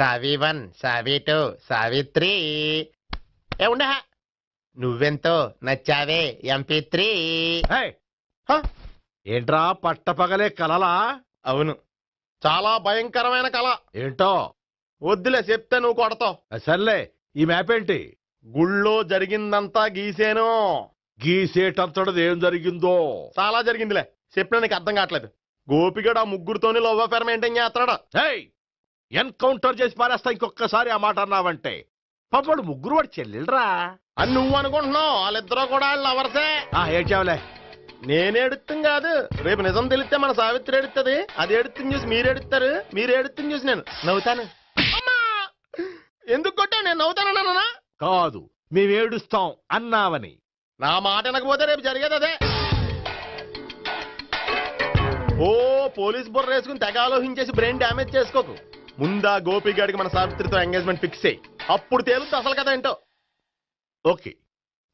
సావి1 సావి2 సావిత్రి ఉండ నువ్వెంతో నచ్చావే MP3. ఏంట్రా పట్టపగలే కలలా? అవును, చాలా భయంకరమైన కళ. ఏంటో వద్దులే చెప్తే నువ్వు కొడతావు. సర్లే, ఈ మ్యాప్ ఏంటి? గుళ్ళో జరిగిందంతా గీసేను. గీసేటంతటది ఏం జరిగిందో? చాలా జరిగిందిలే, చెప్పినా నీకు అర్థం కావట్లేదు. గోపిగడు ఆ ముగ్గురుతోని లవ్ అఫేర్ మెయింటైన్ చేస్తాడా? ఎన్కౌంటర్ చేసి పారేస్తా ఇంకొకసారి ఆ మాట అన్నావంటే. పాపడు ముగ్గురు వాడు చెల్లెలరా అని నువ్వు అనుకుంటున్నావు, వాళ్ళిద్దరూ కూడా లవర్సే. ఏడ్చావులే. నేనేడుతుంది కాదు, రేపు నిజం తెలిస్తే మన సావిత్రి ఎడుతుంది. అది ఎడుతుంది చూసి మీరు ఎడుతారు, మీరు ఎడుతుంది చూసి నేను నవ్వుతాను. ఎందుకు కొట్టా? నేను నవ్వుతానన్నా కాదు, మేమేడుస్తాం అన్నావని. నా మాట వినకపోతే రేపు జరిగేది అదే. ఓ పోలీస్ బుర్ర వేసుకుని తెగ ఆలోచించేసి బ్రెయిన్ డ్యామేజ్ చేసుకోకు. ముందా గోపి గారికి మన సావిత్రితో ఎంగేజ్మెంట్ ఫిక్స్ అయ్యి అప్పుడు తేలుతుంది అసలు కదా ఏంటో. ఓకే,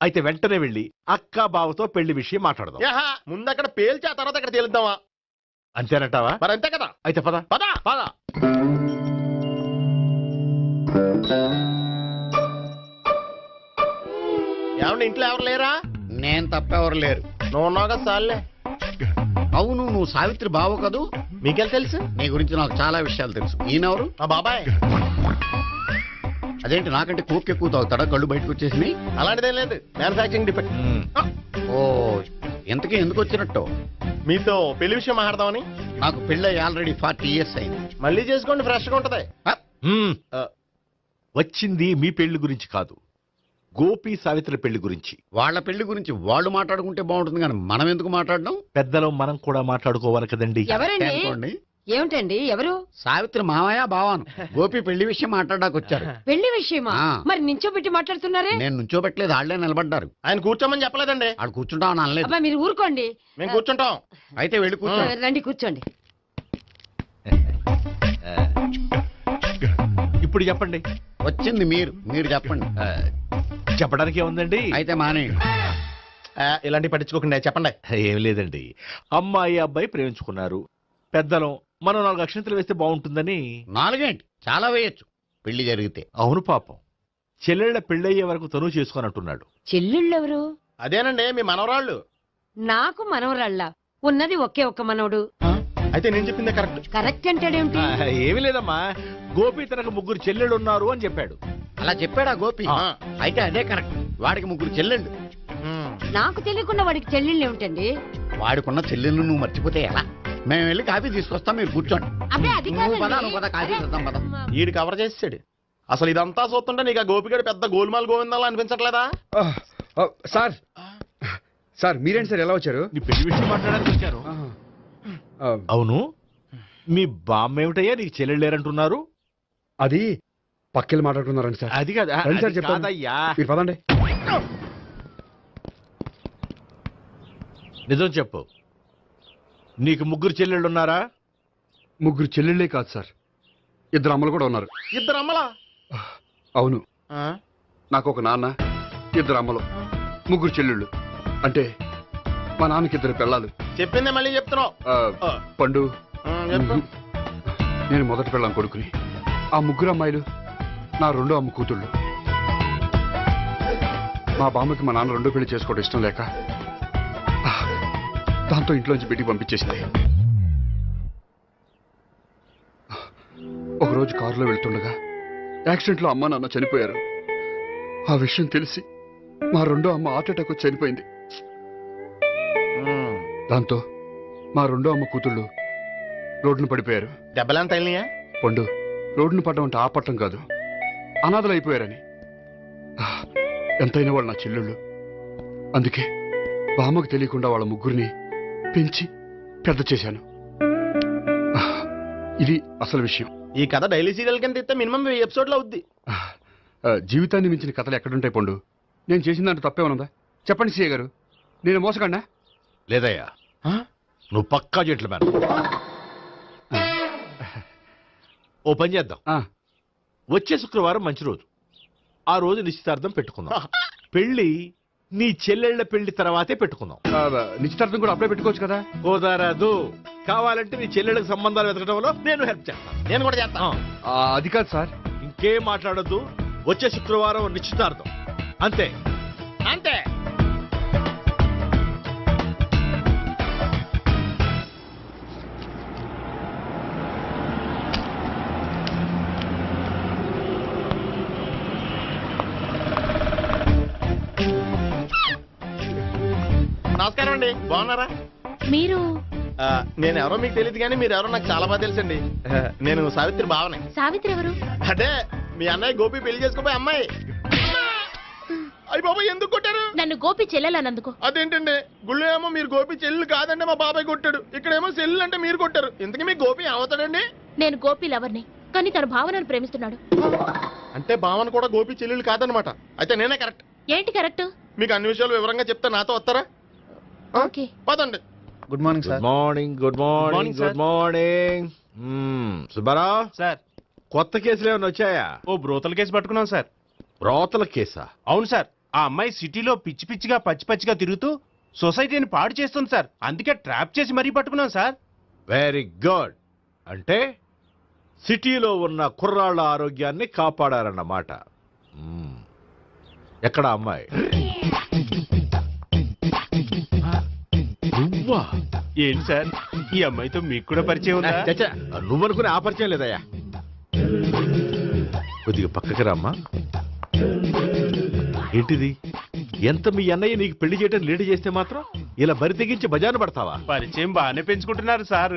అయితే వెంటనే వెళ్ళి అక్క బావతో పెళ్లి విషయం మాట్లాడదాం. ముందు అక్కడ పేల్చి ఆ తర్వాత అక్కడ తేలుద్దామా? అంతేనంటావా? మరి అంతే కదా. అయితే పద పద పద. ఏమండి, ఇంట్లో ఎవరు లేరా? నేను తప్పెవరు లేరు. నువ్వు ఉన్నావు కదా సార్లే. అవును, నువ్వు సావిత్రి బావ కదూ? మీకెళ్ళి తెలుసు? నీ గురించి నాకు చాలా విషయాలు తెలుసు. ఈయనెవరు? మా బాబాయ్. అదేంటి, నాకంటే కోక్ ఎక్కువ తాగుతాడా? కళ్ళు బయటకు వచ్చేసినాయి. అలాంటిదేం లేదు, మ్యానుఫాక్చరింగ్ డిఫెక్ట్. ఓ, ఇంతకీ ఎందుకు వచ్చినట్టు? మీతో పెళ్లి విషయం మాట్లాడదామని. నాకు పెళ్ళి ఆల్రెడీ 40 years అయింది. మళ్ళీ చేసుకోండి, ఫ్రెష్ గా ఉంటది. వచ్చింది మీ పెళ్లి గురించి కాదు, గోపి సావిత్రి పెళ్లి గురించి. వాళ్ళ పెళ్లి గురించి వాళ్ళు మాట్లాడుకుంటే బాగుంటుంది, కానీ మనం ఎందుకు మాట్లాడడం? పెద్దలో మనం కూడా మాట్లాడుకోవాలి కదండి. అనుకోండి. ఏమిటండి, ఎవరు? సావిత్రి మామయ్య బావాను. గోపి పెళ్లి విషయం మాట్లాడడానికి వచ్చారు. పెళ్లి విషయమా? మరి నించోబెట్టి మాట్లాడుతున్నారే? నేను నుంచోబెట్టలేదు, వాళ్ళే నిలబడ్డారు. ఆయన కూర్చోమని చెప్పలేదండి. వాళ్ళు కూర్చుంటామని అనలేదు. అబ్బా, మీరు ఊరుకోండి. మేము కూర్చుంటాం. అయితే వెళ్ళి కూర్చోండి. రండి, కూర్చోండి. ఇప్పుడు చెప్పండి. వచ్చింది మీరు చెప్పండి. చెప్పడానికి ఏముందండి? అయితే మానేయండి. ఇలాంటి పట్టించుకోకుండా చెప్పండి. ఏం లేదండి, అమ్మాయి అబ్బాయి ప్రేమించుకున్నారు. పెద్దలం మనం 4 అక్షంతలు వేస్తే బాగుంటుందని. 4 ఏంటి, చాలా వేయచ్చు పెళ్లి జరిగితే. అవును, పాపం చెల్లెళ్ళ పెళ్ళయ్యే వరకు తను చేసుకోనంటున్నాడు. చెల్లెళ్ళెవరు? అదేనండి, మీ మనవరాళ్ళు. నాకు మనవరాళ్ళ ఉన్నది ఒకే ఒక్క మనవడు. అయితే నేను చెప్పిందే కరెక్ట్. కరెక్ట్ అంటాడేమిటి? ఏమీ లేదమ్మా, గోపి తనకు 3 చెల్లెళ్ళు ఉన్నారు అని చెప్పాడు. అలా చెప్పాడా గోపి? అయితే అదే కరెక్ట్. వాడికి 3 చెల్లెళ్ళు. నాకు తెలియకుండా వాడికి చెల్లెళ్ళు ఏమిటండి? వాడికున్న చెల్లెళ్ళు నువ్వు మర్చిపోతే ఎలా? మేము వెళ్ళి కాఫీ తీసుకొస్తాం, మీరు కూర్చోండి. అబ్బే, అది కాదండి. కాఫీ చేద్దాం పద. ఈడు కవర్ చేసాడు. అసలు ఇదంతా చూస్తుంటే నీకు ఆ గోపిగడు పెద్ద గోల్మాల్ గోవిందాలు అనిపించట్లేదా? సార్ మీరేంటి సార్, ఎలా వచ్చారు? నీ పెళ్లి విషయం మాట్లాడడానికి వచ్చారు. అవును, మీ బామ్మ ఏమిటయ్యా నీకు చెల్లెళ్ళు లేరంటున్నారు? అది పక్కెళ్ళి మాట్లాడుకున్నారండి సార్. అది కాదు సార్, చెప్తాను. మీరు పదండి. నిజం చెప్పు, నీకు 3 చెల్లెళ్ళు ఉన్నారా? 3 చెల్లెళ్ళే కాదు సార్, 2 అమ్మలు కూడా ఉన్నారు. 2 అమ్మలా? అవును, నాకు ఒక నాన్న, 2 అమ్మలు, 3 చెల్లెళ్ళు. అంటే మా నాన్నకి 2 పిల్లలు. చెప్పిందే మళ్ళీ చెప్తున్నావు. పండు, నేను మొదటి పిల్లం కొడుకుని. ఆ 3 అమ్మాయిలు నా 2వ అమ్మ కూతుళ్ళు. మా బామ్మకి మా నాన్న 2వ పెళ్లి చేసుకోవడం ఇష్టం లేక దాంతో ఇంట్లోంచి బిడ్డికి పంపించేసింది. ఒకరోజు కారులో వెళ్తుండగా యాక్సిడెంట్లో అమ్మ నాన్న చనిపోయారు. ఆ విషయం తెలిసి మా 2వ అమ్మ హార్ట్ అటాక్ వచ్చి చనిపోయింది. దాంతో మా 2వ అమ్మ కూతుళ్ళు రోడ్డును పడిపోయారు. దెబ్బలంత తగిలినాయా? పండు, రోడ్డును పడ్డం అంటే ఆపట్టం కాదు, అనాథలు అయిపోయారని. ఎంతైనా వాళ్ళు నా చెల్లెళ్ళు. అందుకే బామ్మకు తెలియకుండా వాళ్ళ 3 పెంచి పెద్ద చేశాను. ఇది అసలు విషయం. ఈ కథ డైలీ సీరియల్ కింద ఇస్తే మినిమం 1000 ఎపిసోడ్లు అవుద్ది. జీవితాన్ని మించిన కథలు ఎక్కడుంటాయి పండు? నేను చేసిన దాంట్లో తప్పేమనుందా? చెప్పండి సీఏ గారు, నేను మోసకండా? లేదయ్యా, నువ్వు పక్కా జెంట్ల్‌మ్యాన్. ఓ పని చేద్దాం, వచ్చే శుక్రవారం మంచి రోజు. ఆ రోజు నిశ్చితార్థం పెట్టుకుందాం. పెళ్లి నీ చెల్లెళ్ళ పెళ్లి తర్వాతే పెట్టుకుందాం. నిశ్చితార్థం కూడా అప్పుడే పెట్టుకోవచ్చు కదా. కుదరదు. కావాలంటే నీ చెల్లెళ్ళకి సంబంధాలు వెతకడంలో నేను హెల్ప్ చేస్తాను. నేను కూడా చేస్తాను. అది కాదు సార్. ఇంకేం మాట్లాడొద్దు. వచ్చే శుక్రవారం నిశ్చితార్థం. అంతే అంతే. నమస్కారం అండి, బాగున్నారా? మీరు నేను ఎవరో మీకు తెలియదు కానీ మీరు ఎవరో నాకు చాలా బాగా తెలుసండి. నేను సావిత్రి బావనే. సావిత్రి ఎవరు? అదే మీ అన్నయ్య గోపి పెళ్లి చేసుకోపోయి అమ్మాయి. అయ్యి బాబాయ్ ఎందుకు కొట్టారు? నన్ను గోపి చెల్లెలన్నందుకు. అదేంటండి, గుళ్ళు ఏమో మీరు గోపి చెల్లు కాదంటే మా బాబాయ్ కొట్టాడు, ఇక్కడేమో చెల్లు అంటే మీరు కొట్టారు. ఇంతకీ మీ గోపి ఏమవుతాడండి? నేను గోపి లవర్ని, కానీ తన భావనను ప్రేమిస్తున్నాడు. అంటే భావన కూడా గోపి చెల్లెలు కాదనమాట. అయితే నేనే కరెక్ట్. ఏంటి కరెక్ట్? మీకు అన్ని విషయాలు వివరంగా చెప్తే నాతో వస్తారా? ఓకే పదండి. Good morning sir. Good morning. Subbarao sir, కొత్త కేసులు ఏమైనా వచ్చాయా? ఓ బ్రోతల కేసు పట్టుకున్నాం సార్. బ్రోతల కేసా? అవును సార్. ఆ అమ్మాయి సిటీలో పిచ్చి పిచ్చిగా పచ్చిగా తిరుగుతూ సొసైటీని పాడు చేస్తుంది సార్. అందుకే ట్రాప్ చేసి మరీ పట్టుకున్నాం సార్. Very good. అంటే సిటీలో ఉన్న కుర్రాళ్ళ ఆరోగ్యాన్ని కాపాడారన్నమాట. ఎక్కడ అమ్మాయి? నువ్వా? ఏంటి సార్, ఈ అమ్మాయితో మీకు కూడా పరిచయం ఉందా? చచ్చా, నువ్వనుకునే ఆ పరిచయం లేదయ్యా. కొద్దిగా పక్కకి రామ్మా. ఏంటిది? ఎంత మీ అన్నయ్య నీకు పెళ్లి చేయటం లేట్ చేస్తే మాత్రం ఇలా బరి తెగించి బజారు పడతావా? పరిచయం బాగానే పెంచుకుంటున్నారు సార్.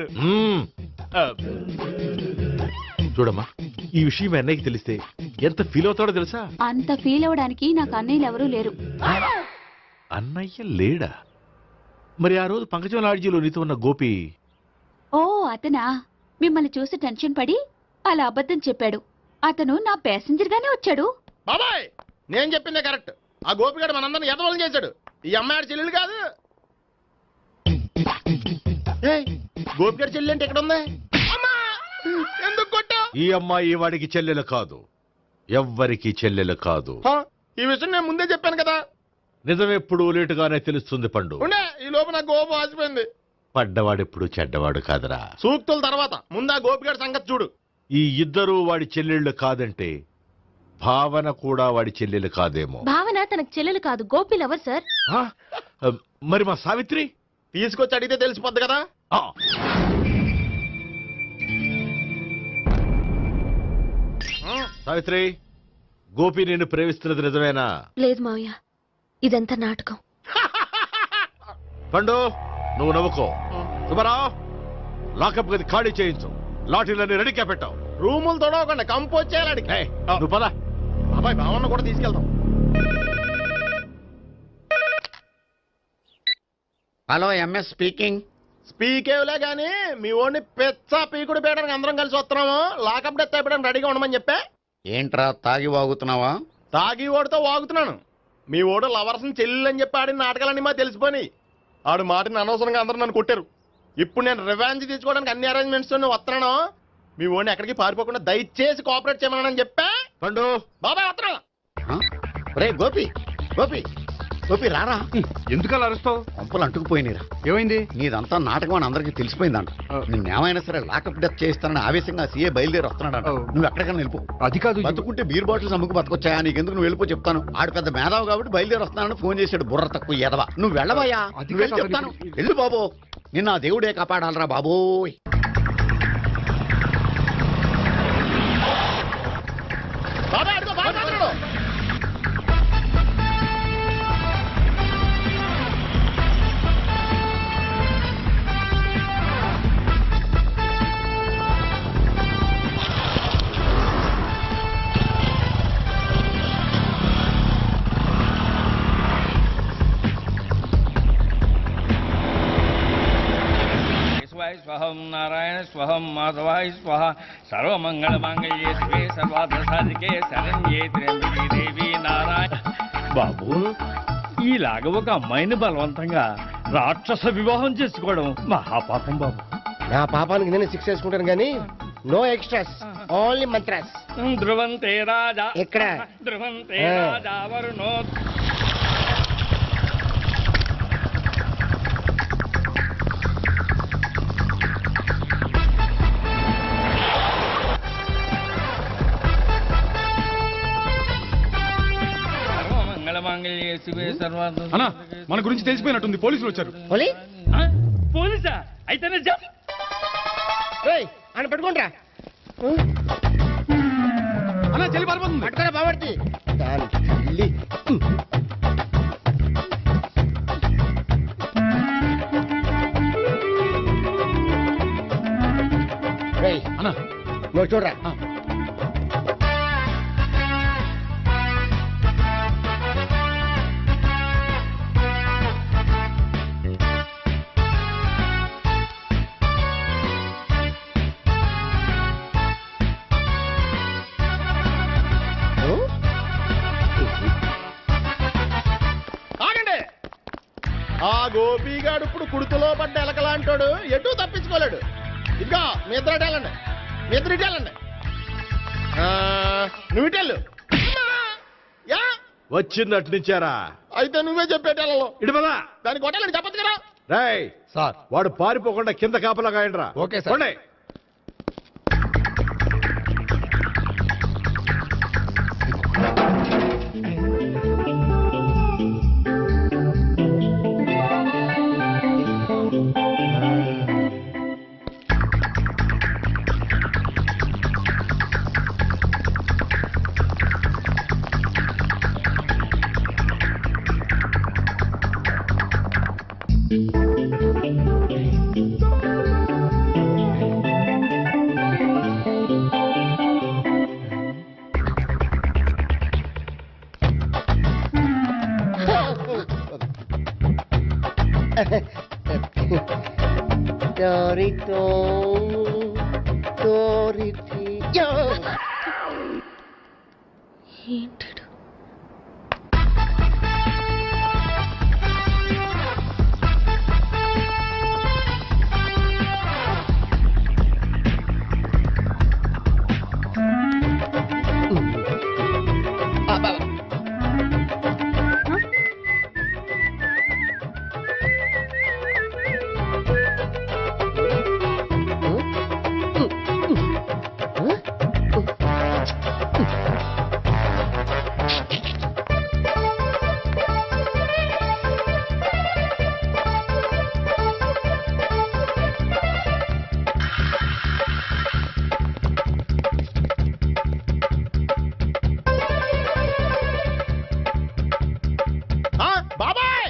చూడమ్మా, ఈ విషయం మీ అన్నయ్యకి తెలిస్తే ఎంత ఫీల్ అవుతాడో తెలుసా? అంత ఫీల్ అవడానికి నాకు అన్నయ్యలు ఎవరూ లేరు. అన్నయ్య లేడా? మరి ఆ రోజు పంకజం లాడ్జీలో నీతో ఉన్న గోపి? ఓ అతనా? మిమ్మల్ని చూసి టెన్షన్ పడి అలా అబద్ధం చెప్పాడు. అతను నా ప్యాసింజర్ గానే వచ్చాడు. బాబాయ్ నేను చెప్పిందే కరెక్ట్. ఆ గోపిగాడు మనందరిని ఎదవలం చేశాడు. ఈ అమ్మాయి చెల్లెలు కాదు. గోపిగాడి చెల్లెలు అంటే ఎక్కడ ఉంది? ఎందుకు కొట్టా? ఈ అమ్మాయి వాడికి చెల్లెలు కాదు, ఎవ్వరికి చెల్లెలు కాదు. ఈ విషయం నేను ముందే చెప్పాను కదా. నిజమెప్పుడు లేటుగానే తెలుస్తుంది పండు. ఉండే ఈ లోపు నా గోపు ఆసిపోయింది. పడ్డవాడెప్పుడు చెడ్డవాడు కాదురా. సూక్తుల తర్వాత ముందు ఆ గోపిగాడి సంగతి చూడు. ఈ ఇద్దరూ వాడి చెల్లెళ్ళు కాదంటే భావన కూడా వాడి చెల్లెలు కాదేమో. భావన తనకు చెల్లెలు కాదు, గోపి లవర్ సార్. మరి మా సావిత్రి? తీసుకొచ్చి అడిగితే తెలిసిపోద్ది కదా. సావిత్రి, గోపి నేను ప్రేమిస్తున్నది నిజమేనా? లేదు మావయ్య, ఇదంతా నాటకం. పండు నువ్వు నవ్వుకో. సుబ్బారావు, లాకప్ గది ఖాళీ చేయించు. లాఠీలన్నీ రెడీగా పెట్టావు. రూములు తొడవకుండా కంపోజ్ చేయాలి. నువ్వు పద. అబ్బాయి భావన కూడా తీసుకెళ్తాం. Hello, MS speaking. స్పీకేవ్లే గానీ మీ ఓడిని పెచ్చ పీకుడు పేయడానికి అందరం కలిసి వస్తున్నాము. లాకప్ డెత్ అయిపోయడానికి రెడీగా ఉండమని చెప్పే. ఏంట్రా తాగి వాగుతున్నావా? తాగి ఓడితో వాగుతున్నాను. మీ ఓడు లవర్స్ని చెల్లెలని చెప్పి ఆడిన నాటకాలన్నీ మా తెలిసిపోయి ఆడు మాటని అనవసరంగా అందరూ నన్ను కొట్టారు. ఇప్పుడు నేను రివెంజ్ తీసుకోవడానికి అన్ని అరేంజ్మెంట్స్ వస్తున్నాను. మీ ఓడిని ఎక్కడికి పారిపోకుండా దయచేసి కోఆపరేట్ చేయమని చెప్పా. పండు బాబాయ్ వస్తున్నా. రే గోపి, గోపి, గోపి రారా. ఎందుకు అలా అరుస్తావు? పంపులు అంటుకుపోయినరా. ఏమైంది? నీదంతా నాటకం అని అందరికీ తెలిసిపోయిందంట. నిన్నేమైనా సరే లాకప్ డెత్ చేస్తానని ఆవేశంగా సీఏ బయలుదేరి వస్తున్నాడంట. నువ్వు ఎక్కడికైనా వెళ్ళిపో. అది కాదు. బతుకుంటే బీర్ బాటిల్స్ అమ్ముకు బతకొచ్చాయా? నీకెందుకు? నువ్వు వెళ్ళిపో చెప్తాను. ఆడు పెద్ద మేధావు కాబట్టి బయలుదేరి వస్తున్నానని ఫోన్ చేశాడు. బుర్ర తక్కువ ఎదవా. నువ్వు వెళ్ళవయ్యా. నువ్వు వెళ్ళి చెప్తాను. వెళ్ళు బాబో. నిన్న ఆ దేవుడే కాపాడాలరా బాబోయ్. బాబాయ్ అడుగు, బాబాయ్ అడుగు. స్వహం నారాయణ స్వహం మాధవాయ స్వహ సర్వమంగళ మాంగళ్యే శివే సర్వార్థ సాధికే శరణ్యే త్ర్యంబకే దేవి నారాయణ. బాబు, ఈలాగ ఒక అమ్మాయిని బలవంతంగా రాక్షస వివాహం చేసుకోవడం మహాపాపం బాబు. నా పాపానికి నేను శిక్ష వేసుకుంటాను కానీ నో ఎక్స్ట్రాస్, ఓన్లీ మంత్రాస్. ధ్రువంతే రాజా ఎక్కడ? ధ్రువంతే రాజా వరుణో. శివే సర్వార్థ అన్నా మన గురించి తెలిసిపోయినట్టుంది పోలీసులు వచ్చారు. పోలీసా అయితేనే జప్ అని పెట్టుకుంటా అన్నా చెల్లి పారిపోతుంది. పట్టుకురా బాబర్తి అన్నా నువ్వు చూడరా ఆ గోపిగాడు ఇప్పుడు కుడుతులో పడ్డ ఎలకలాంటాడు ఎటు తప్పించుకోలేడు. ఇదిగో మీ ఇద్దరు ఇటేళ్ళండి, మీ ఇద్దరు ఇటేళ్ళండి. నువ్వు ఇటెళ్ళు. యా వచ్చిందటు నుంచారా? అయితే నువ్వే చెప్పేటెళ్ళలో ఇటు పదా దానికి కొట్టాలని చెప్పచ్చు కదా. రేయ్ సార్ వాడు పారిపోకుండా కింద కాపలా కాయండిరా. Okay sir. పోండి. ఏంటడు బాబాయ్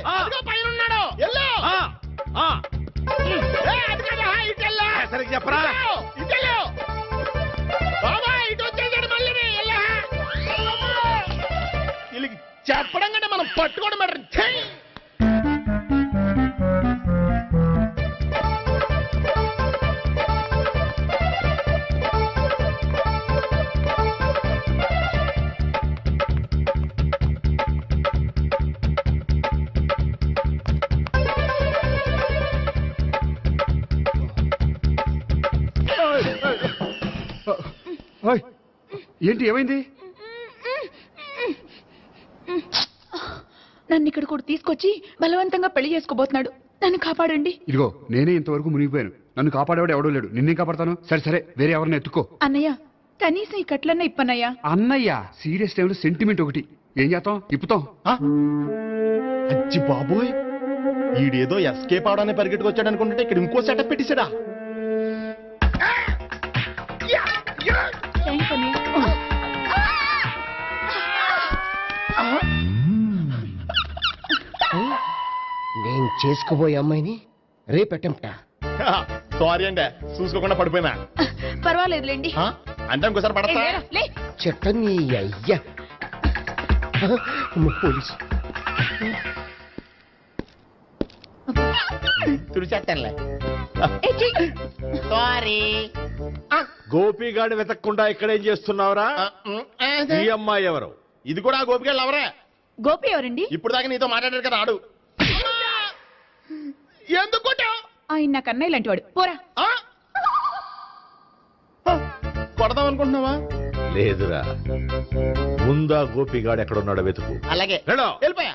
పైన ఉన్నాడు. ఎల్లు. సరిగ్గా చెప్పరా? ఇటెళ్ళు బాబాయ్. ఇటు వచ్చేసాడు మళ్ళీ. వీళ్ళకి చెప్పడం కంటే మనం పట్టుకోవడం బెటర్. ఏంటి ఏమైంది? నన్ను ఇక్కడ కూడా తీసుకొచ్చి బలవంతంగా పెళ్లి చేసుకోబోతున్నాడు. నన్ను కాపాడండి. ఇదిగో నేనే ఇంతవరకు మునిగిపోయాను. నన్ను కాపాడేవాడు ఎవడో లేడు. నిన్నే కాపాడతాను. సరే సరే వేరే ఎవరిని ఎత్తుకో. అన్నయ్య కనీసం ఈ కట్లన్నా ఇప్పన్నయ్యా. అన్నయ్య సీరియస్ టైంలో సెంటిమెంట్ ఒకటి. ఏం చేస్తాం? ఇప్పుతాం. అచ్చి బాబోయ్, ఈడేదో ఎస్కేప్ అవడానికి పరిగెట్టుకొచ్చాడు అనుకుంటే ఇక్కడ ఇంకో సెటప్ పెట్టేశాడా? థ్యాంక్స్ అన్నయ్య. నేను చేసుకోబోయే అమ్మాయిని రేపెట్టంటా. సారీ అండి, చూసుకోకుండా పడిపోయినా. పర్వాలేదులేండి. అంటే ఇంకోసారి పడతా. చెట్ట నీ అయ్యా పోలీసు తుడిచేస్తానులే. సారీ. గోపిగాడి వెతకకుండా ఇక్కడేం చేస్తున్నావురా? ఈ అమ్మాయి ఎవరు? ఇది కూడా గోపిగాళ్ళు ఎవరే? గోపి ఎవరండి? ఇప్పుడు దాకా నీతో మాట్లాడారు కదా ఆడు. ఎందుకు కొట్టావు? ఆయన నాకు అన్నయ్య లాంటి వాడు. పోరా. కొడదాం అనుకుంటున్నావా? లేదురా, ముందా గోపిగాడు ఎక్కడున్నాడో వెతుకు. అలాగే వెళ్ళో. వెళ్ళిపోయా.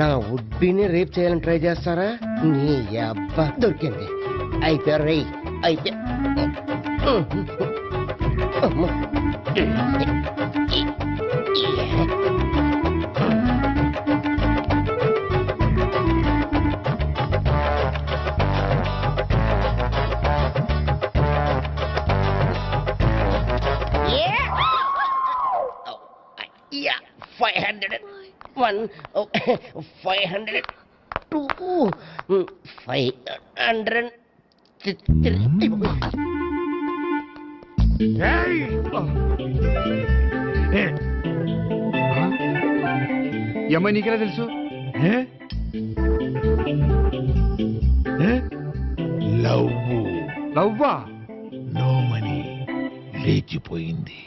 నా ఉడ్బీని రేప్ చేయాలని ట్రై చేస్తారా? నీ అబ్బా దొరికింది. అయితే రేయ్ అయితే Yeah, 500. 1, 500. 2, 500. ఈ అమ్మాయి నీకెలా తెలుసు? లవ్వా? నో మనీ లేచిపోయింది.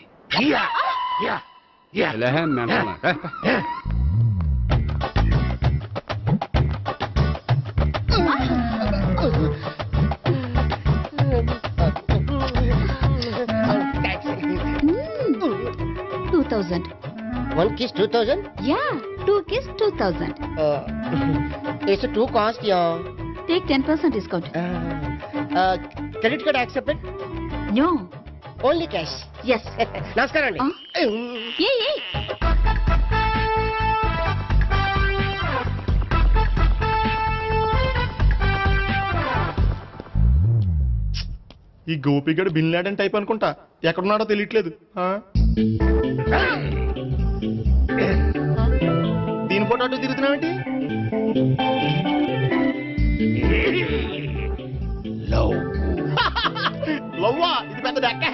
One kiss 2000? Yeah, 2 kiss 2000. It's a 2 cost, yeah. Take 10% discount. Credit card accepted? No. Only cash. Yes. నమస్కారం అండి. Hey. ఈ గోపిగడు బిన్ లాడెన్ టైప్ అనుకుంటా, ఎక్కడున్నాడో తెలియట్లేదు. దీని ఫోటో అటు తిరుగుతున్నావేంటి? లవ్వా? ఇది పెద్ద డెక్క.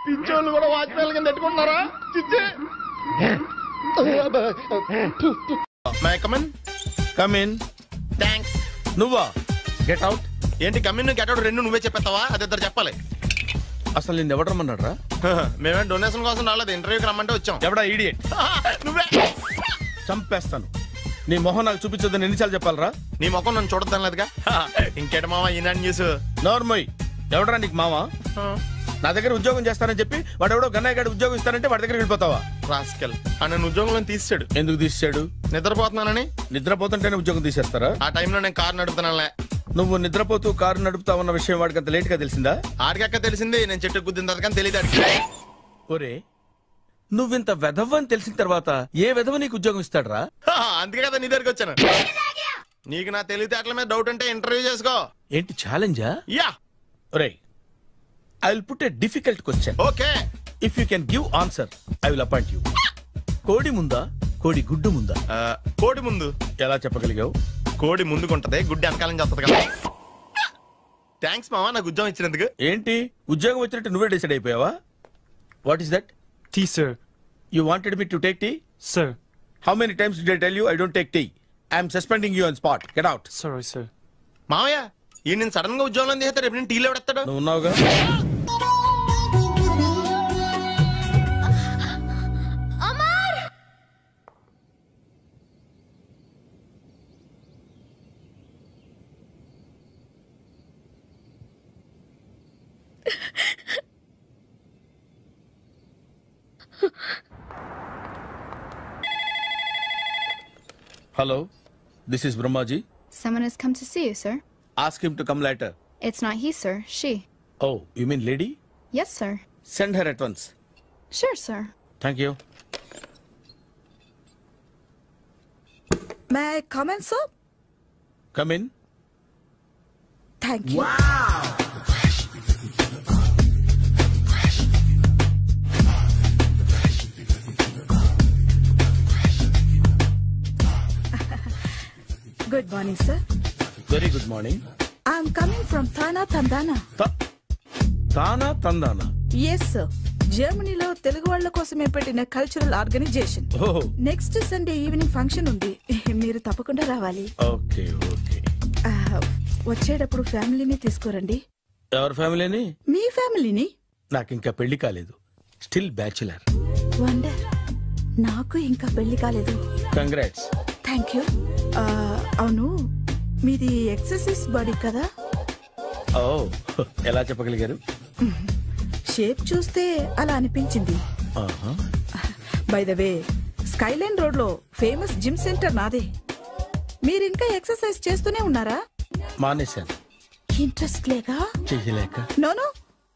పించోళ్ళు కూడా వాచ్మెన్ కింద పెట్టుకుంటున్నారా? కమిన్. థ్యాంక్స్. నువ్వా? Get out. ఏంటి కమిన్ గెట్ అవుట్ రెండు నువ్వే చెప్పేస్తావా? అది ఇద్దరు చెప్పాలి. అసలు నిన్ను ఎవడు రమ్మన్నాడ్రా? మేమే డొనేషన్ కోసం రాలేదు, ఇంటర్వ్యూకి రమ్మంటే వచ్చాం. ఎవడా ఈడియట్? నువ్వే. చంపేస్తాను. నీ మొహం నాకు చూపించొద్దని ఎన్నిసార్లు చెప్పాలరా? నీ మొఖం నన్ను చూడద్దాం లేదుగా. ఇంకేట మావా ఈనాడు న్యూస్. నోర్మోయ్, ఎవడరా నీకు మావా? నా దగ్గర ఉద్యోగం చేస్తానని చెప్పి వాడు ఎవడో గన్నయ్య గారి ఉద్యోగం ఇస్తానంటే వాడి దగ్గర వెళ్ళిపోతావా? రాస్కల్. నన్ను ఉద్యోగంలో తీసాడు. ఎందుకు తీసాడు? నిద్రపోతున్నానని. నిద్రపోతుంటేనే ఉద్యోగం తీసేస్తారా? ఆ టైంలో నేను కారు నడుపుతున్నానులే. నువ్వు నిద్రపోతూ కారు నడుపుతావన్న విషయం వాడికి అంత లేట్ గా తెలిసిందా? ఆడికక్క తెలిసింది, నేను చెట్టు గుద్దిన తర్వాత కానీ తెలియదు. ఒరే, నువ్వింత వెధవ్ అని తెలిసిన తర్వాత ఏ వెధవ నీకు ఉద్యోగం ఇస్తాడరా? అందుకే కదా నీ దగ్గరికి వచ్చాను. నీకు నా తెలివితేటల మీద డౌట్ అంటే ఇంటర్వ్యూ చేసుకో. ఏంటి ఛాలెంజా? యా. ఒరే, I will put a difficult question. Okay. If you can give answer, I will appoint you. కోడి ముందా, కోడి గుడ్డు ముందా? కోడి ముందు. ఎలా చెప్పగలిగావు? కోడి ముందుకుంటది, గుడ్డి వెనకాలని చేస్తుంది కదా. థ్యాంక్స్ మావా నాకు ఉద్యోగం ఇచ్చినందుకు. ఏంటి ఉద్యోగం వచ్చినట్టు నువ్వే డిసైడ్ అయిపోయావా? What is that? Tea sir. You wanted me to take tea? Sir. How many times did I tell you I don't take tea? I am suspending you on spot. Get out. Sorry, sir. మావయ్య ఈ నేను sudden గా ఉద్యోగంలో తీస్తాడు, రేపు నేను టీలో ఎవడెత్తాడు? నువ్వు ఉన్నావుగా. Hello, this is Brahmaji. Someone has come to see you, sir. Ask him to come later. It's not he, sir. She. Oh, you mean lady? Yes, sir. Send her at once. Sure, sir. Thank you. May I come in, sir? Come in. Thank you. Wow! Good morning, sir. Very good morning. I'm coming from Thana Tandana. Thana Tandana? Yes, sir. జర్మనీలో తెలుగు వాళ్ళ కోసమే పెట్టిన cultural organization. Next Sunday evening function ఉంది, మీరు తప్పకుండా రావాలి. Okay okay. వచ్చేటప్పుడు ఫ్యామిలీని తీసుకురండి. ఎవరి ఫ్యామిలీని? మీ ఫ్యామిలీని. నాకు ఇంకా పెళ్లి కాలేదు, స్టిల్ బ్యాచులర్. వండర్, నాకు ఇంకా పెళ్లి కాలేదు. కంగ్రాట్స్. Thank you. అవును, మీది ఎక్సర్సైజ్ బాడీ కదా? ఓ, ఎలా చెప్పగలిగారు? షేప్ చూస్తే అలా అనిపించింది. By the way skyline road లో ఫేమస్ జిమ్ సెంటర్ నాదే. మీరు ఇంకా ఎక్సర్సైజ్ చేస్తూనే ఉన్నారా? మానేశాను. ఇంట్రెస్ట్ లేక? చెయ్యలేక. నోను,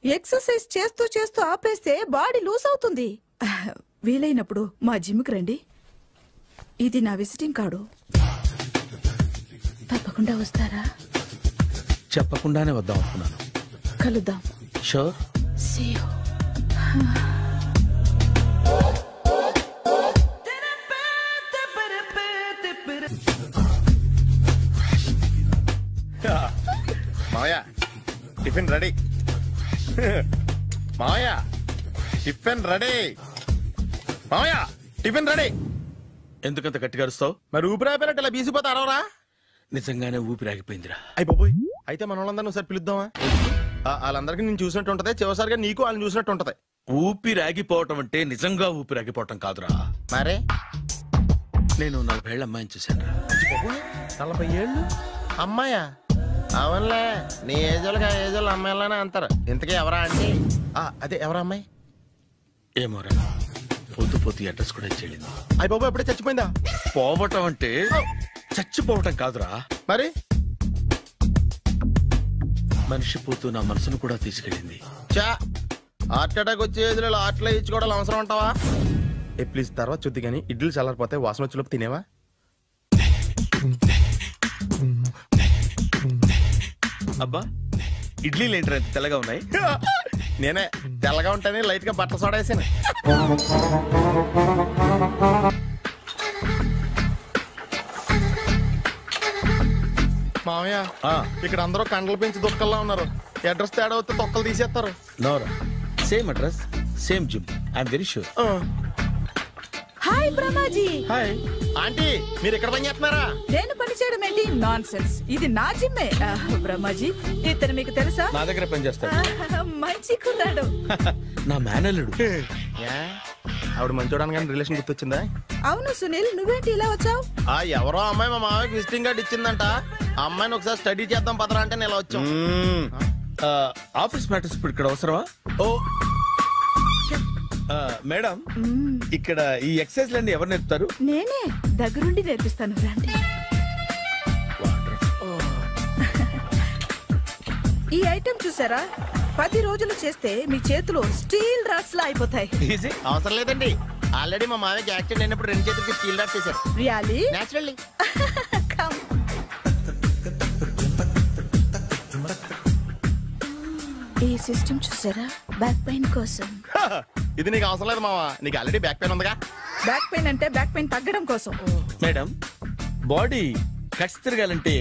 ఎక్సర్సైజ్ చేస్తూ చేస్తూ ఆపేస్తే బాడీ లూజ్ అవుతుంది. వీలైనప్పుడు మా జిమ్కి రండి. ఇది నా విజిటింగ్ కార్డు. తప్పకుండా వస్తారా? చెప్పకుండానే వద్దాం అనుకున్నాను. కలుద్దాం. షూర్. See you. మావయ్య టిఫిన్ రెడీ. మావయ్య టిఫిన్ రెడీ. మావయ్య టిఫిన్ రెడీ. ఎందుకంత గట్టిగా అరుస్తావు? మరి ఊపిరి అయిపోయినట్టు ఇలా బీసిపోతే అరవరా? నిజంగానే ఊపిరాగిపోయిందిరా. అయిపోయి అయితే మన వాళ్ళందరినీ ఒకసారి పిలుద్దామా? వాళ్ళందరికీ నేను చూసినట్టు ఉంటది, చివరిసారిగా నీకు వాళ్ళని చూసినట్టు ఉంటది. ఊపిరాగిపోవటం అంటే నిజంగా ఊపిరాగిపోవటం కాదురా. మరే నేను 40 ఏళ్ల అమ్మాయిని చూశాను. 40 ఏళ్ళు అమ్మాయా? అవునులే, నీ ఏజోళ్ళకి ఆ ఏజోళ్ళు అమ్మాయిలానే అంటారు. ఇంతకీ ఎవరా అంటే అదే ఎవరా అమ్మాయి? ఏమోరా, పొద్దు పొద్దు అడ్రస్ కూడా చెల్లింది. అయ్యి బాబు ఎప్పుడే చచ్చిపోయిందా? పోవటం అంటే చచ్చిపోవటం కాదురా, మరి మనిషి పోతూ నా మనసును కూడా తీసుకెళ్ళింది. చా హార్ట్ అటాక్ వచ్చే ఏజ్లో హార్ట్లో ఇచ్చుకోవడం అవసరం ఉంటావా? ప్లీజ్ తర్వాత చూద్ది కానీ ఇడ్లీలు చల్లారిపోతే వాసన వచ్చేలోపు తినేవా? అబ్బా, ఇడ్లీలు ఏంటి అంత తెల్లగా ఉన్నాయి? నేనే తెల్లగా ఉంటానే లైట్ గా బట్టలు సోడేసాను. మామయ్య ఇక్కడ అందరూ కండలు పెంచి దుక్కల్లా ఉన్నారు. అడ్రస్ తేడా వస్తే తొక్కలు తీసేస్తారు. నోరా, same address same gym. I'm very sure. Hi Brahmaji. Hi aunty, మీరు ఇక్కడ పని చేస్తున్నారా? నేను పని చేయడం ఏంటి? Nonsense. ఇది నా జిమ్మే. బ్రహ్మాజీ, ఇతను మీకు తెలుసా? నా దగ్గర పని చేస్తాడు. మంచి కుర్రాడు. నా మేనల్లుడు. ఆవిడ మంచి చూడడానికి రిలేషన్ గుర్తొచ్చిందా? అవును సునీల్, నువ్వేంటి ఇలా వచ్చావు? ఎవరో అమ్మాయి మా మామయ్యకి విజిటింగ్ కార్డు ఇచ్చిందంట. ఆ అమ్మాయిని ఒకసారి స్టడీ చేద్దాం పదరా అంటే నేను ఇలా వచ్చాం. ఆఫీస్ మ్యాటర్స్ ఇప్పుడు ఇక్కడ అవసరమా? ఓ మేడం, ఇక్కడ ఈ ఎక్సర్సైజ్ లన్నీ ఎవరు నేర్పుతారు? నేనే దగ్గరుండి నేర్పిస్తాను, రండి. ఈ ఐటెం చూసారా? 10 రోజులు చేస్తే మీ చేతులు స్టీల్ రాట్స్ లా అయిపోతాయి. అవసరం లేదండి, ఆల్రెడీ మా మామయ్యకి యాక్సిడెంట్ అయినప్పుడు 2 చేతులకి స్టీల్ రాట్ చేశారు. రియల్లీ? నేచురల్లీ. ఈ సిస్టమ్ చూసారా? బ్యాక్ పెయిన్ కోసం. ఇది నీకు అవసరం లేదు మావా, నీకు ఆల్రెడీ బ్యాక్ పెయిన్ ఉందిగా. బ్యాక్ పెయిన్ అంటే బ్యాక్ పెయిన్ తగ్గడం కోసం. మేడం, బాడీ కట్స్ తిరగాలంటే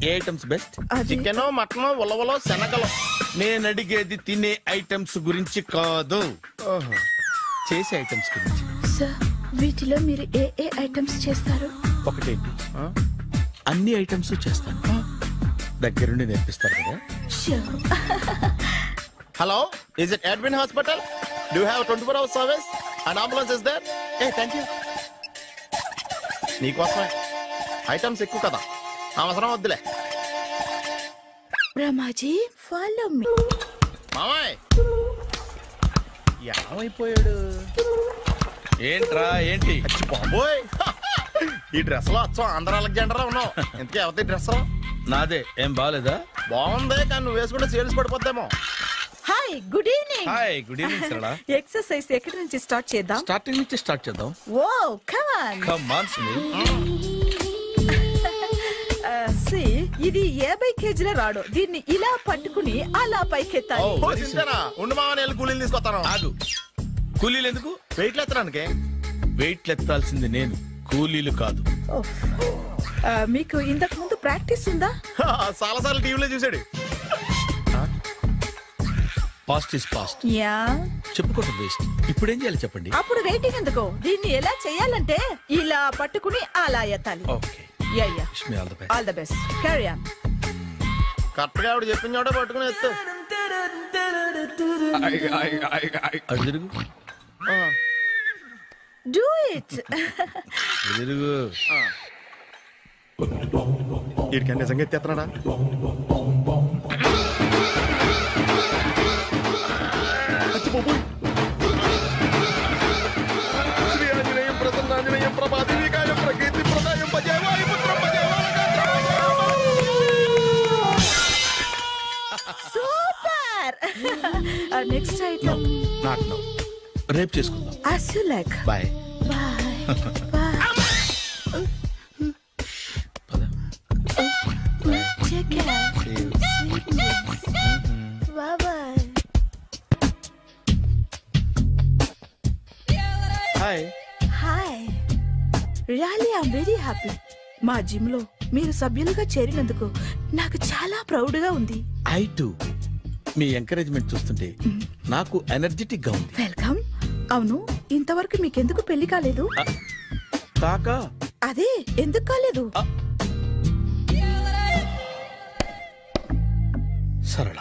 ఏ ఐటమ్స్ బెస్ట్? చికెన్, మటన్, ఉలవలో, శనగలు. నేను అడిగేది తినే ఐటమ్స్ గురించి కాదు, చేసే ఐటమ్స్ గురించి. సార్, వీటిలో మీరు ఏ ఏ ఐటమ్స్ చేస్తారు? ఒకటేంటి, అన్ని ఐటమ్స్ చేస్తాను. దగ్గరుండి నేర్పిస్తారు కదా. Hello, is it admin hospital? Do have 24 hours service and ambulance is there? Thank you. నీకోసమే ఐటమ్స్ ఎక్కువ కదా, అవసరం వద్దులే. Brahmaji, follow me. మామయ్య ఏమైపోయాడు? ఏంట్రా ఏంటి? బాబోయ్, ఈ డ్రెస్ లో వచ్చాం ఆంధ్ర అలెగ్జాండర్ ఉన్నావు. ఇంతకీ ఎవరి డ్రెస్? నాదే. ఏం బాగాలేదా? బాగుంది, కానీ నువ్వు వేసుకుంటే సేల్స్ పడిపోద్దేమో. Hi, good evening. Hi, good evening Sarala. Exercise ఎక్కడి నుంచి స్టార్ట్ చేద్దాం? స్టార్టింగ్ నుంచి స్టార్ట్ చేద్దాం. Oh come on. Come on Sunil. ఇది 50 kg రాడు. దీన్ని ఇలా పట్టుకుని అలా పైకెత్తాలి. ఉండు మామ, నేను కూలీలు తీసుకొస్తాను. ఆగు, కూలీలు ఎందుకు? వెయిట్లు ఎత్తడానికి. వెయిట్లు ఎత్తాల్సింది నేను, కూలీలు కాదు. మీకు ఇంతకు ముందు ప్రాక్టీస్ ఉందా? చాలా సార్లు టీవీలో చూసాడు. Past is past. యా, చెప్పుకోవడం వేస్ట్. ఇప్పుడు ఏం చేయాలి చెప్పండి? అప్పుడు వెయిటింగ్ ఎందుకు? దీన్ని ఎలా చేయాలంటే ఇలా పట్టుకుని అలా ఎత్తాలి. Okay, yeah yeah. All the best. Carry on. Correct గా ఆవిడ చెప్పిన చోట పట్టుకుని ఎత్తు. అటు తిరుగు. Do it. తిరుగు. వీడికి నిజంగా ఎత్తేస్తున్నాడా? Super. Next item not no, రేపు చేసుకుందాం. as you like. Bye. Take care. Bye bye. Hi. Hi. Really, I'm very happy. మా జిమ్ లో మీరు సభ్యులుగా చేరినందుకు నాకు చాలా ప్రౌడ్ గా ఉంది. I to. మీ ఎంకరేజ్మెంట్ చూస్తుంటే నాకు ఎనర్జెటిక్ గా ఉంది. వెల్కమ్. అవును, ఇంతవరకు మీకెందుకు పెళ్లి కాలేదు? కాకా అదే ఎందుకు కాలేదు? సరళ,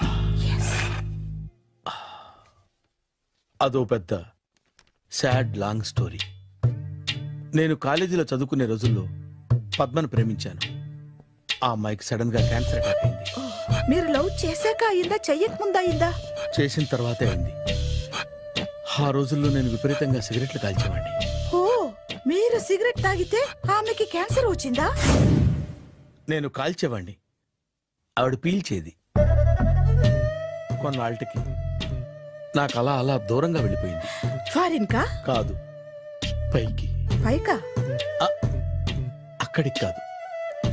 అదో పెద్ద సాడ్ లాంగ్ స్టోరీ. నేను కాలేజీలో చదువుకునే రోజుల్లో పద్మను ప్రేమించాను. ఆ అమ్మాయికి సడన్ గా క్యాన్సర్ అటాక్ అయింది. మీరు లవ్ చేశాక అయిందా, చెయ్యక ముందా అయిందా? చేసిన తర్వాతే అయింది. ఆ రోజుల్లో నేను విపరీతంగా సిగరెట్లు కాల్చేవాడిని. ఓ, మీరు సిగరెట్ తాగితే ఆమెకి క్యాన్సర్ వచ్చిందా? నేను కాల్చేవాడిని, ఆవిడ పీల్చేది. కొన్నాళ్ళకి నాకు అలా అలా దూరంగా వెళ్ళిపోయింది. ఫారిన్ కా? కాదు, పైకి. పైకా? అక్కడికి కాదు,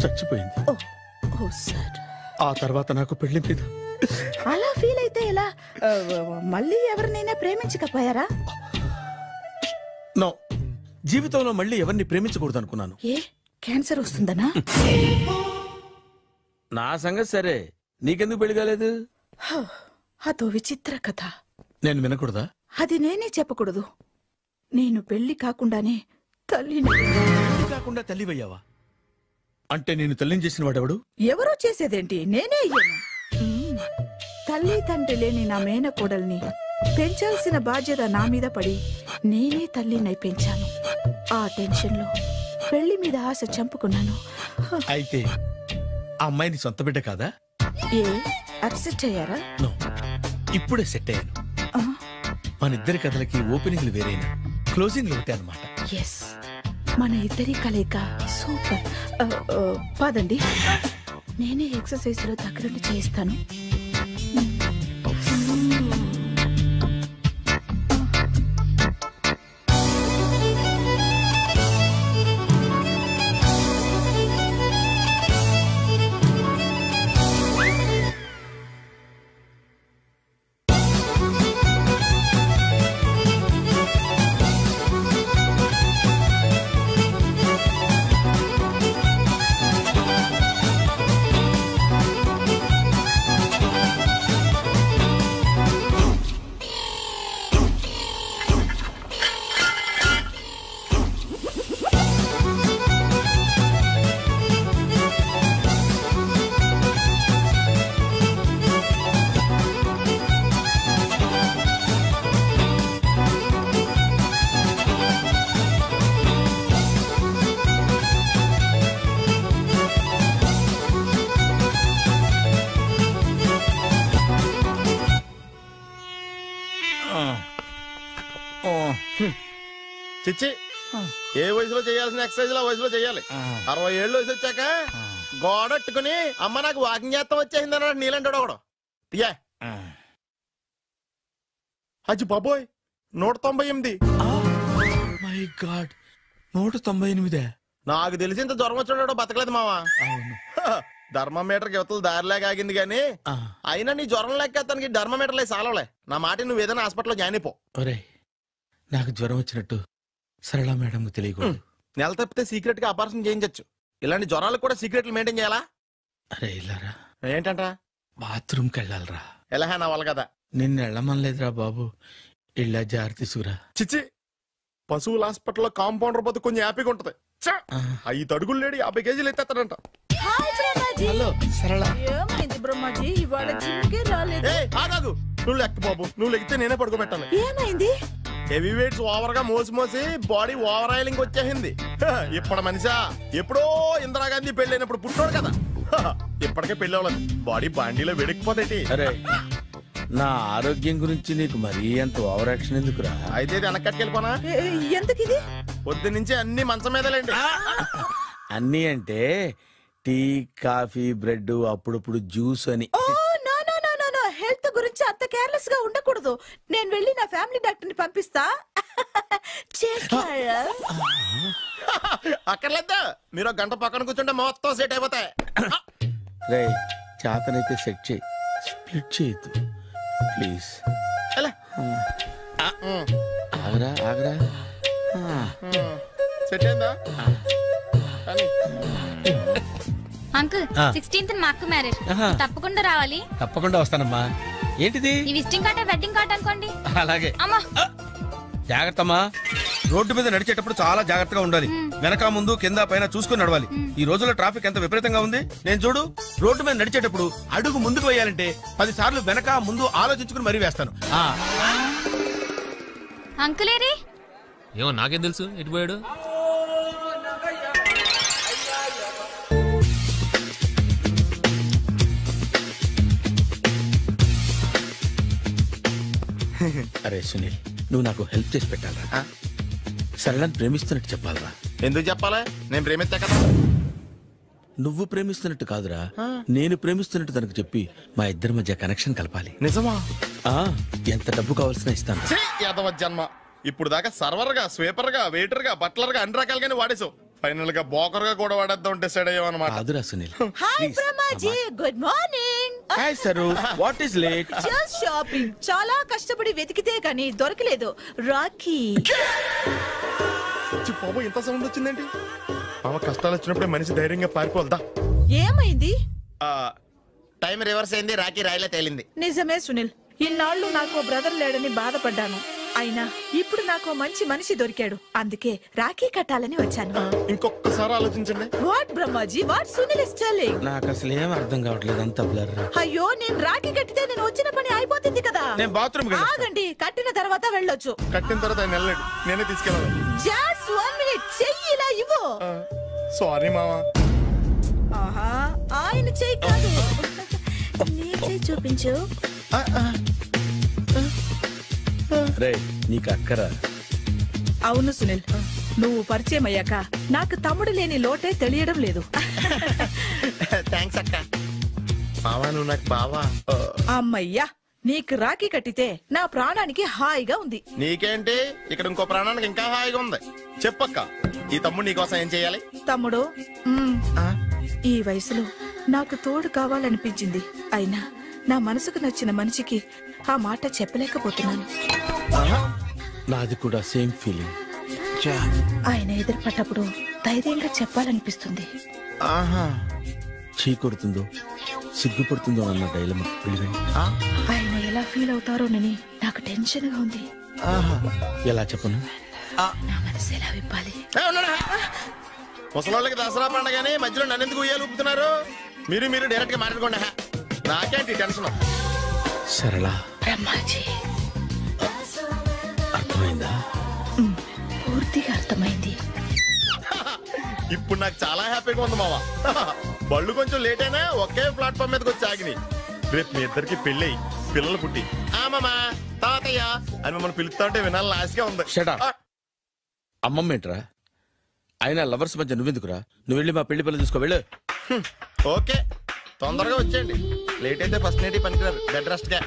చచ్చిపోయింది. ఓ సార్. ఆ తర్వాత నాకు పెళ్లి మీద. అలా ఫీల్ అయితే ఎలా? మళ్ళీ ఎవరినైనా ప్రేమించకపోయారా? నో, జీవితంలో మళ్ళీ ఎవరిని ప్రేమించకూడదు అనుకున్నాను. ఏ, క్యాన్సర్ వస్తుందనా? నా సంగతి సరే, నీకెందుకు పెళ్లి కాలేదు? అదో విచిత్ర కథ. నేను వినకూడదా? అది నేనే చెప్పకూడదు. నేను పెళ్లి కాకుండానే తల్లిని. పెళ్లి కాకుండా తల్లివయ్యావా? అంటే నేను తల్లిని చేసిన వాడెవడు? ఎవరో చేసేదేంటి, నేనే అయ్యాను. తల్లి తండ్రి లేని నా మేనకోడల్ని పెంచాల్సిన బాధ్యత నా మీద పడి నేనే తల్లినై పెంచాను. ఆ టెన్షన్ లో పెళ్లి మీద ఆశ చంపుకున్నాను. అయితే ఆ అమ్మాయిని సొంత బిడ్డ కాదా? ఏ, అప్సెట్ అయ్యారా? నో, ఇప్పుడే సెట్ అయ్యాను. మన ఇద్దరి కథలకి ఓపెనింగ్లు వేరేనా, క్లోజింగ్లు ఒకటే అన్నమాట. ఎస్, మన ఇద్దరి కలయిక సూపర్. పదండి, నేనే ఎక్సర్సైజ్ లో దగ్గరుండి చేయిస్తాను. చిచ్చి, ఏ వయసులో చేయాల్సిన ఎక్సర్సైజ్ ఆ వయసులో చేయాలి. 60 ఏళ్ళు వయసు వచ్చాక గోడట్టుకుని అమ్మ నాకు వాకింగ్ చేస్తాం వచ్చేసింది అన్నాడు నీలంటాడు ఒకడు. తీయా అచ్చి బాబోయ్, 198. My God, 198. నాకు తెలిసి ఇంత జ్వరం వచ్చాడో బతకలేదు మావా. ధర్మమీటర్ యువతలు దారిలాగా ఆగింది గానీ అయినా నీ జ్వరం లెక్క తనకి ధర్మమీటర్లే సాలవలే. నా మాట నువ్వు ఏదైనా హాస్పిటల్లో జాయిన్ అయిపో. ఒరే, నాకు జ్వరం వచ్చినట్టు సరళ మేడం తెలియకూడదు. నెల తప్పితే సీక్రెట్ గా ఆపరేషన్ చేయించచ్చు. ఇలాంటి జ్వరాలకు కూడా సీక్రెట్లు మెయింటైన్ చేయాలా? అరే ఇల్లారా, ఏంటంట? బాత్రూమ్కి వెళ్ళాలరా. ఎలా నా వాళ్ళ కదా, నిన్ను వెళ్ళమనలేదురా బాబు. ఇళ్ళ జారి తీసుకురా. చిచ్చి, పశువుల హాస్పిటల్లో కాంపౌండర్ పోతే కొంచెం హ్యాపీగా ఉంటది. 5 అడుగులు లేడి 50 కేజీలు ఎత్తేస్తాడంట. హలో సరళ. ఏమైంది బ్రహ్మాజీ, ఇవాళ జిమ్కే రాలేదు? ఆగాగు, నువ్వు లెక్క బాబు. నువ్వు లెక్కితే నేనే పడుకోబెట్టాను. ఏమైంది? హెవీ వెయిట్స్ ఓవర్ గా మోసి మోసి బాడీ ఓవర్ ఆయిలింగ్ వచ్చేసింది. ఇప్పుడు మనిషా ఎప్పుడో ఇందిరాగాంధీ పెళ్ళైనప్పుడు పుట్టాడు కదా, ఇప్పటికే పెళ్లి అవ్వలేదు. బాడీ బాండీలో వెడికిపోతేటి. అరే, నా ఆరోగ్యం గురించి నీకు మరీ అంత ఓవర్ యాక్షన్ ఎందుకురా? అయితే వెనక్కట్టుకెళ్ళిపోనా? ఎందుకు ఇది? పొద్దు నుంచి అన్ని మంచం మీదలేండి. అన్ని అంటే టీ, కాఫీ, బ్రెడ్, అప్పుడప్పుడు జ్యూస్ అని. హెల్త్ కేర్లెస్ గా ఉండకూడదు. నేను వెళ్ళి నా ఫ్యామిలీ డాక్టర్ ని పంపిస్తా. అక్కర్లేదా, మీరు ఒక గంట పక్కన కూర్చుంటే మొత్తం సెట్ అయిపోతాయి. రే చేతనైతే సెట్ చేయి, స్ప్లిట్ చేయొద్దు ప్లీజ్. ఆగరా ఆగరా. సెట్ అయిందా? అంకుల్ 16th మా అక్క మ్యారేజ్, తప్పకుండా రావాలి. తప్పకుండా వస్తానమ్మా. ఏంటిది? ఈ విజిటింగ్ కార్డ్ వెడ్డింగ్ కార్డ్ అనుకోండి. అలాగే. అమ్మా జాగ్రత్తమ్మా. రోడ్డు మీద నడిచేటప్పుడు చాలా జాగ్రత్తగా ఉండాలి. వెనక ముందు కింద పైన చూసుకుని నడవాలి. ఈ రోజుల్లో ట్రాఫిక్ ఎంత విపరీతంగా ఉంది. నేను చూడు, రోడ్డు మీద నడిచేటప్పుడు అడుగు ముందుకు వేయాలంటే 10 సార్లు వెనక ముందు ఆలోచించుకుని మరీ వేస్తాను. అంకుల్ ఏరి? ఏమో నాకేం తెలుసు ఎటు పోయాడు. అరే సునీల్, నువ్వు నాకు హెల్ప్ చేసి పెట్టాలరా. సరళని ప్రేమిస్తున్నట్టు చెప్పాలరా. ఎందుకు చెప్పాలా? నేను ప్రేమిస్తా కదా. నువ్వు ప్రేమిస్తున్నట్టు కాదురా, నేను ప్రేమిస్తున్నట్టు తనకు చెప్పి మా ఇద్దరి మధ్య కనెక్షన్ కలపాలి. నిజమా? ఎంత డబ్బు కావాల్సిన ఇస్తాను. యాదవ జన్మ. ఇప్పుడు దాకా సర్వర్ గా, స్వీపర్ గా, వెయిటర్ గా, బట్లర్ గా అన్ని రకాలుగానే వాడేసావు. ఫైనల్ గా బోకర్ గా కూడా వాడేద్దాం డిసైడ్ అయ్యావు అన్నమాట. కాదురా Sunil. Hi Brahmaji, good morning. Hi sir, what is late? Just shopping. చాలా కష్టపడి వెతికితే కానీ దొరకలేదు. రాఖీ. బాబు ఇంత సౌండ్ వచ్చిందేంటి? బాబా కష్టాలు వచ్చినప్పుడే మనిషి ధైర్యంగా పారిపోల్దా. ఏమైంది? టైం రివర్స్ అయింది, రాఖీ రాయిలా తేలింది. నిజమే సునీల్, ఇన్నాళ్ళు నాకు బ్రదర్ లేడని బాధపడ్డాను. అయినా ఇప్పుడు నాకు మంచి మనిషి దొరికాడు. అందుకే రాఖీ కట్టాలని వచ్చాను. ఇంకొకసారి ఆలోచించండి. What Brahmaji, what Sunil is telling? నాకు అసలు ఏం అర్థం కావట్లేదు, అంత బ్లర్. అయ్యో, నేను రాఖీ కట్టితే నేను వచ్చిన పని అయిపోతుంది కదా. నేను బాత్రూమ్ ఆగండి, కట్టిన తర్వాత వెళ్ళొచ్చు. కట్టిన తర్వాత ఆయన వెళ్ళాడు, నేనే తీసుకెళ్ళాను. జస్ట్ 1 minute, చెయ్యి ఇలా ఇవ్వు. సారీ మావా. ఆహా, ఆయన చెయ్యి కాదు, నీ చెయ్యి చూపించు. రే నీకు అక్కరా? అవును సునీల్, నువ్వు పరిచయం అయ్యాక నాకు తమ్ముడు లేని లోటే తెలియడం లేదు. థ్యాంక్స్ అక్క. మావా నువ్వు నాకు బావా. అమ్మయ్యా, నీకు రాఖీ కట్టితే నా ప్రాణానికి హాయిగా ఉంది. నీకేంటి, ఇక్కడ ఇంకో ప్రాణానికి ఇంకా హాయిగా ఉంది. చెప్పక్క, ఈ తమ్ముడు నీకోసం ఏం చేయాలి? తమ్ముడు, ఈ వయసులో నాకు తోడు కావాలనిపించింది. అయినా నా మనసుకు నచ్చిన మనిషికి ఆ మాట చెప్పలేకపోతున్నాను. నాది కూడా సేమ్ ఫీలింగ్. ఆయన ఎదురుపడ్డప్పుడు ధైర్యంగా చెప్పాలనిపిస్తుంది. చీకొడుతుందో సిగ్గుపడుతుందో అన్న డైలమా. ఆయన ఎలా ఫీల్ అవుతారోనని నాకు టెన్షన్ గా ఉంది. ఎలా చెప్పను? నా మనసు ఎలా విప్పాలి? ముసలోళ్ళకి దసరా పండగని మధ్యలో నన్ను ఎందుకు ఉయ్యాలు ఊపుతున్నారు? మీరు డైరెక్ట్ గా మాట్లాడుకోండి. నాకేంటి టెన్షన్? సరళ, బ్రహ్మాజీ, అర్థమైందా? పూర్తిగా అర్థమైంది. ఇప్పుడు నాకు చాలా హ్యాపీగా ఉంది మావా. బళ్ళు కొంచెం లేట్ అయినా ఒకే ప్లాట్ఫామ్ మీదకి వచ్చి ఆగినాయి. రేపు మీ ఇద్దరికి పెళ్ళి పిల్లలు పుట్టి మామా తాతయ్య అని మమ్మల్ని పిలుస్తా ఉంటే వినాలని ఆశగా ఉంది. అమ్మమ్మ ఏంట్రా? అయినా లవర్స్ మధ్య నువ్వెందుకురా? నువ్వు వెళ్ళి మా పెళ్లి పిల్లలు తీసుకో వెళ్ళు. ఓకే, తొందరగా వచ్చేయండి. లేట్ అయితే ఫస్ట్ నైట్ పనికిరారు, బెడ్ రెస్ట్ గా.